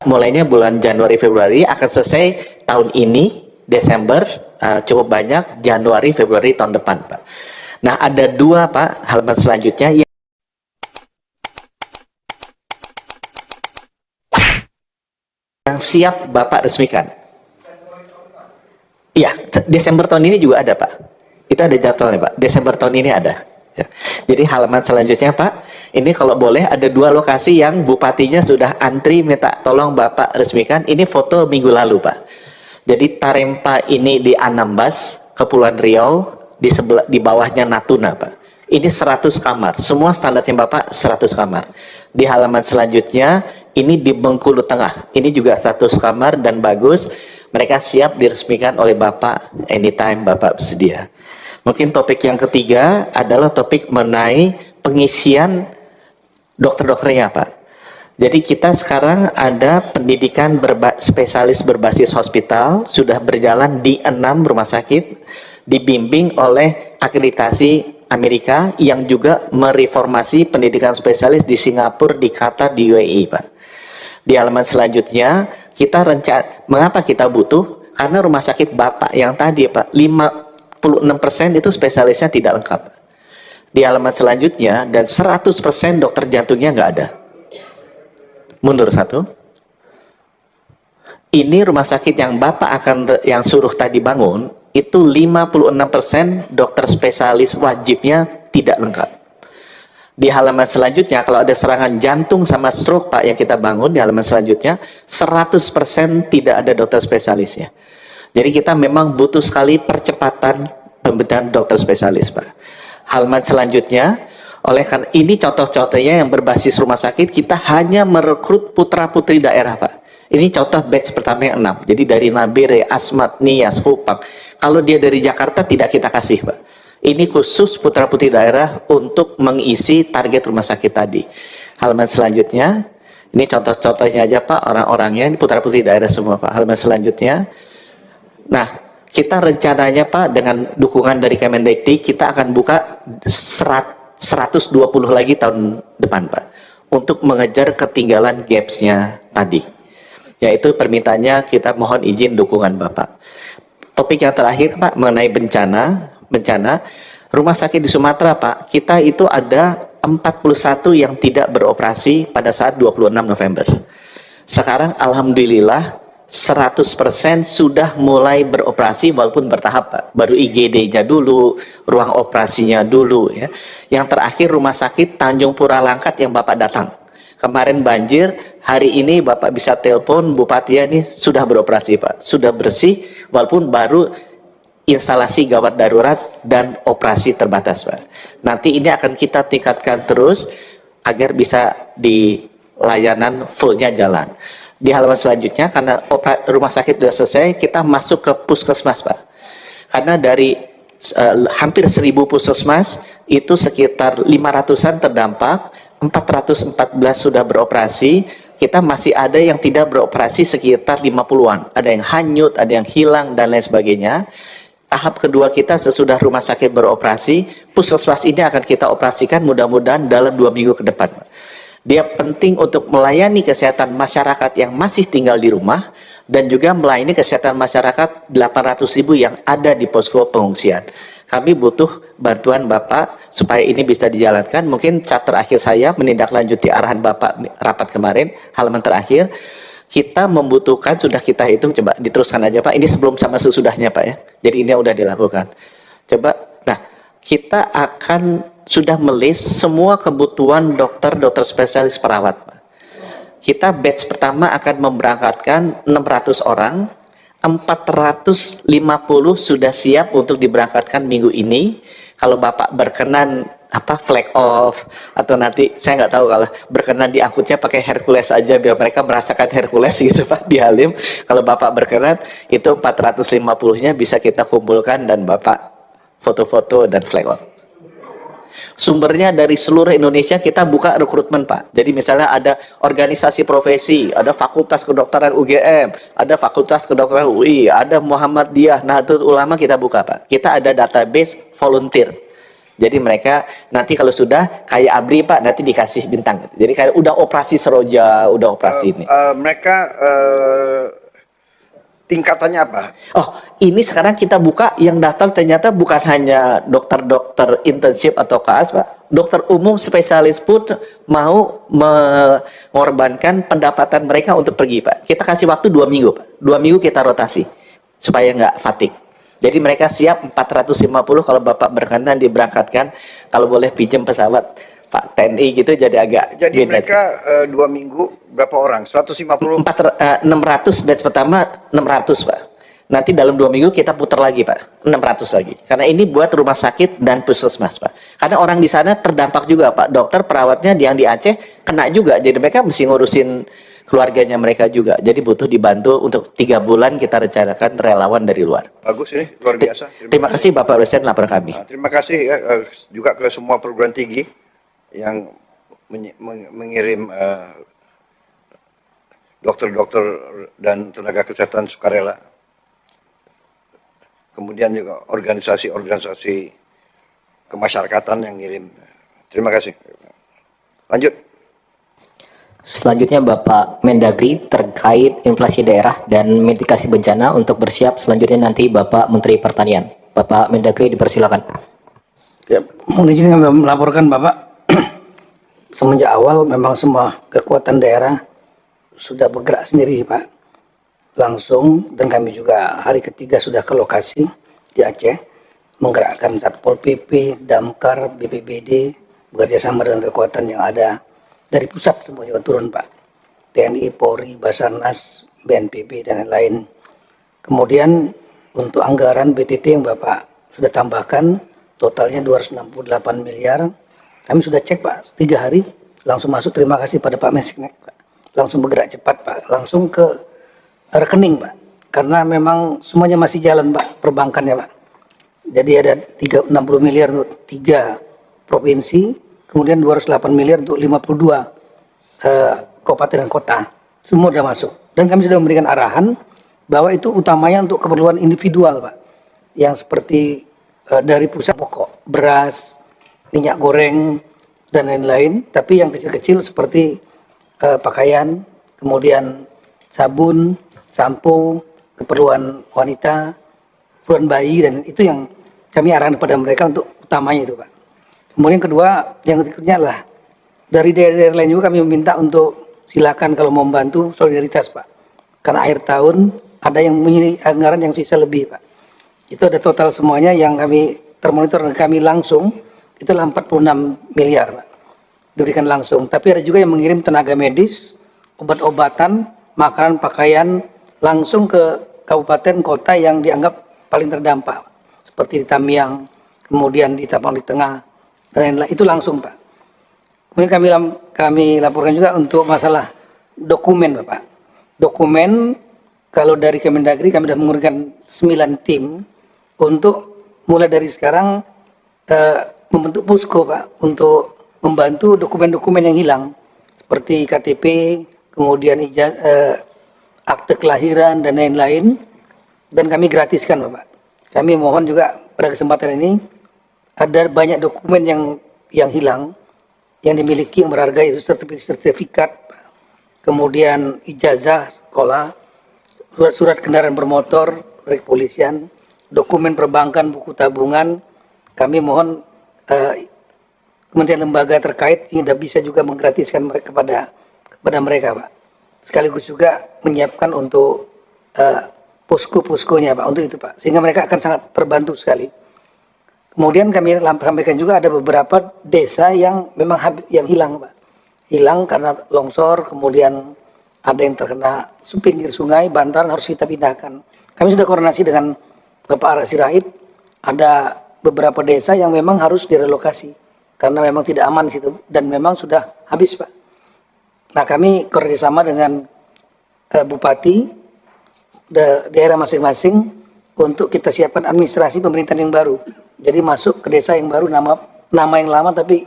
Mulainya bulan Januari Februari, akan selesai tahun ini Desember, cukup banyak Januari Februari tahun depan, Pak. Nah, ada dua, Pak, halaman selanjutnya yang siap Bapak resmikan. Iya, Desember tahun ini juga ada, Pak. Itu ada jadwalnya, Pak. Desember tahun ini ada. Ya. Jadi halaman selanjutnya, Pak, ini kalau boleh ada dua lokasi yang bupatinya sudah antri minta tolong Bapak resmikan. Ini foto minggu lalu, Pak. Jadi Tarempa ini di Anambas, Kepulauan Riau, di bawahnya Natuna, Pak. Ini 100 kamar. Semua standarnya Bapak 100 kamar. Di halaman selanjutnya, ini di Bengkulu Tengah. Ini juga 100 kamar dan bagus. Mereka siap diresmikan oleh Bapak anytime Bapak bersedia. Mungkin topik yang ketiga adalah topik mengenai pengisian dokter-dokternya, Pak. Jadi kita sekarang ada pendidikan spesialis berbasis hospital, sudah berjalan di 6 rumah sakit, dibimbing oleh akreditasi Amerika yang juga mereformasi pendidikan spesialis di Singapura, di Qatar, di UAE, Pak. Di halaman selanjutnya, kita mengapa kita butuh? Karena rumah sakit Bapak yang tadi, Pak, 56% itu spesialisnya tidak lengkap. Di halaman selanjutnya, dan 100% dokter jantungnya nggak ada. Mundur satu. Ini rumah sakit yang Bapak yang suruh tadi bangun, itu 56% dokter spesialis wajibnya tidak lengkap. Di halaman selanjutnya, kalau ada serangan jantung sama stroke, Pak, yang kita bangun, di halaman selanjutnya 100% tidak ada dokter spesialisnya. Jadi kita memang butuh sekali percepatan pembentukan dokter spesialis, Pak. Halaman selanjutnya, oleh karena ini contoh-contohnya yang berbasis rumah sakit, kita hanya merekrut putra-putri daerah, Pak. Ini contoh batch pertama yang 6. Jadi dari Nabire, Asmat, Nias, Kupang. Kalau dia dari Jakarta tidak kita kasih, Pak. Ini khusus putra-putri daerah untuk mengisi target rumah sakit tadi. Halaman selanjutnya, ini contoh-contohnya aja, Pak, orang-orangnya, ini putra-putri daerah semua, Pak. Halaman selanjutnya. Nah, kita rencananya, Pak, dengan dukungan dari Kemendikti, kita akan buka 120 lagi tahun depan, Pak, untuk mengejar ketinggalan gaps-nya tadi. Yaitu permintaannya kita mohon izin dukungan Bapak. Topik yang terakhir, Pak, mengenai bencana rumah sakit di Sumatera, Pak, kita itu ada 41 yang tidak beroperasi pada saat 26 November. Sekarang alhamdulillah 100% sudah mulai beroperasi walaupun bertahap, Pak. Baru IGD-nya dulu, ruang operasinya dulu, ya. Yang terakhir rumah sakit Tanjung Pura Langkat yang Bapak datang. Kemarin banjir, hari ini Bapak bisa telepon Bupati ini sudah beroperasi, Pak. Sudah bersih walaupun baru instalasi gawat darurat dan operasi terbatas, Pak. Nanti ini akan kita tingkatkan terus agar bisa di layanan fullnya jalan. Di halaman selanjutnya, karena rumah sakit sudah selesai, kita masuk ke puskesmas, Pak. Karena dari hampir 1000 puskesmas, itu sekitar 500-an terdampak, 414 sudah beroperasi, kita masih ada yang tidak beroperasi sekitar 50-an. Ada yang hanyut, ada yang hilang, dan lain sebagainya. Tahap kedua kita sesudah rumah sakit beroperasi, puskesmas ini akan kita operasikan mudah-mudahan dalam 2 minggu ke depan. Dia penting untuk melayani kesehatan masyarakat yang masih tinggal di rumah dan juga melayani kesehatan masyarakat 800.000 yang ada di posko pengungsian. Kami butuh bantuan Bapak supaya ini bisa dijalankan. Mungkin cat terakhir saya menindaklanjuti arahan Bapak rapat kemarin, halaman terakhir. Kita membutuhkan, sudah kita hitung, coba diteruskan aja, Pak. Ini sebelum sama sesudahnya, Pak, ya. Jadi ini udah dilakukan. Coba, nah, kita akan sudah melist semua kebutuhan dokter spesialis perawat, Pak. Kita batch pertama akan memberangkatkan 600 orang, 450 sudah siap untuk diberangkatkan minggu ini. Kalau Bapak berkenan flag off atau nanti saya nggak tahu, kalau berkenan diangkutnya pakai Hercules aja biar mereka merasakan Hercules gitu, Pak, di Halim. Kalau Bapak berkenan itu 450-nya bisa kita kumpulkan dan Bapak foto-foto dan flag off. Sumbernya dari seluruh Indonesia, kita buka rekrutmen, Pak. Jadi misalnya ada organisasi profesi, ada fakultas kedokteran UGM, ada fakultas kedokteran UI, ada Muhammadiyah, Nahdlatul Ulama, kita buka, Pak. Kita ada database volunteer. Jadi mereka nanti kalau sudah kayak ABRI Pak, nanti dikasih bintang. Jadi kayak udah operasi Seroja, udah operasi ini. Mereka tingkatannya apa? Oh, ini sekarang kita buka yang daftar ternyata bukan hanya dokter-dokter intensif atau KAS, Pak. Dokter umum spesialis pun mau mengorbankan pendapatan mereka untuk pergi, Pak. Kita kasih waktu 2 minggu, Pak. 2 minggu kita rotasi supaya nggak fatigue. Jadi mereka siap 450 kalau Bapak berkenan diberangkatkan, kalau boleh pinjam pesawat Pak TNI gitu jadi agak Jadi beda. mereka 2 minggu berapa orang? 150? 600 batch pertama 600 Pak. Nanti dalam 2 minggu kita putar lagi Pak, 600 lagi. Karena ini buat rumah sakit dan puskesmas Pak. Karena orang di sana terdampak juga Pak. Dokter perawatnya yang di Aceh kena juga. Jadi mereka mesti ngurusin keluarganya mereka juga. Jadi butuh dibantu untuk 3 bulan kita rencanakan relawan dari luar. Bagus ini, luar biasa. Terima kasih Bapak Presiden lapor kami. Terima kasih ya, juga ke semua perguruan tinggi yang mengirim dokter-dokter dan tenaga kesehatan sukarela. Kemudian juga organisasi-organisasi kemasyarakatan yang ngirim. Terima kasih. Lanjut. Selanjutnya Bapak Mendagri terkait inflasi daerah dan mitigasi bencana untuk bersiap selanjutnya nanti Bapak Menteri Pertanian. Bapak Mendagri dipersilakan. Ya, mohon izin kami melaporkan Bapak, semenjak awal memang semua kekuatan daerah sudah bergerak sendiri Pak, langsung, dan kami juga hari ketiga sudah ke lokasi di Aceh, menggerakkan Satpol PP, Damkar, BPBD, bekerja sama dengan kekuatan yang ada. Dari pusat semua juga turun Pak, TNI, Polri, Basarnas, BNPB dan lain-lain. Kemudian untuk anggaran BTT yang Bapak sudah tambahkan, totalnya 268 miliar. Kami sudah cek Pak, 3 hari langsung masuk. Terima kasih pada Pak Menseknek Pak. Langsung bergerak cepat Pak, langsung ke rekening Pak. Karena memang semuanya masih jalan Pak, perbankannya Pak. Jadi ada 60 miliar untuk 3 provinsi, kemudian 208 miliar untuk 52 kabupaten dan kota. Semua sudah masuk. Dan kami sudah memberikan arahan bahwa itu utamanya untuk keperluan individual Pak. Yang seperti dari pusat pokok, beras, minyak goreng, dan lain-lain. Tapi yang kecil-kecil seperti pakaian, kemudian sabun, sampo, keperluan wanita, keperluan bayi, dan itu yang kami arahkan kepada mereka untuk utamanya itu Pak. Kemudian kedua, yang berikutnya adalah dari daerah-daerah lain juga kami meminta untuk silakan kalau mau membantu solidaritas Pak. Karena akhir tahun ada yang memiliki anggaran yang sisa lebih Pak. Itu ada total semuanya yang kami termonitor dan kami langsung, itulah 46 miliar Pak. Diberikan langsung. Tapi ada juga yang mengirim tenaga medis, obat-obatan, makanan, pakaian langsung ke kabupaten kota yang dianggap paling terdampak. Seperti di Tamiang, kemudian di Tapang di Tengah, dan lain-lain. Itu langsung Pak. Kemudian kami laporkan juga untuk masalah dokumen Bapak. Dokumen, kalau dari Kemendagri kami sudah menguruskan 9 tim untuk mulai dari sekarang membentuk posko Pak, untuk membantu dokumen-dokumen yang hilang seperti KTP, kemudian akte kelahiran dan lain-lain, dan kami gratiskan Bapak. Kami mohon juga pada kesempatan ini, ada banyak dokumen yang hilang, yang dimiliki yang berharga, itu sertifikat, kemudian ijazah sekolah, surat kendaraan bermotor dari kepolisian, dokumen perbankan, buku tabungan. Kami mohon kementerian lembaga terkait tidak bisa juga menggratiskan mereka kepada mereka Pak. Sekaligus juga menyiapkan untuk posko-poskonya Pak, untuk itu Pak, sehingga mereka akan sangat terbantu sekali. Kemudian kami sampaikan juga ada beberapa desa yang memang yang hilang Pak. Hilang karena longsor, kemudian ada yang terkena pinggir sungai, bantaran harus kita pindahkan. Kami sudah koordinasi dengan Bapak Ara Sirait, ada beberapa desa yang memang harus direlokasi karena memang tidak aman di situ dan memang sudah habis Pak. Nah kami kerjasama dengan Bupati daerah masing-masing untuk kita siapkan administrasi pemerintahan yang baru. Jadi masuk ke desa yang baru, nama yang lama tapi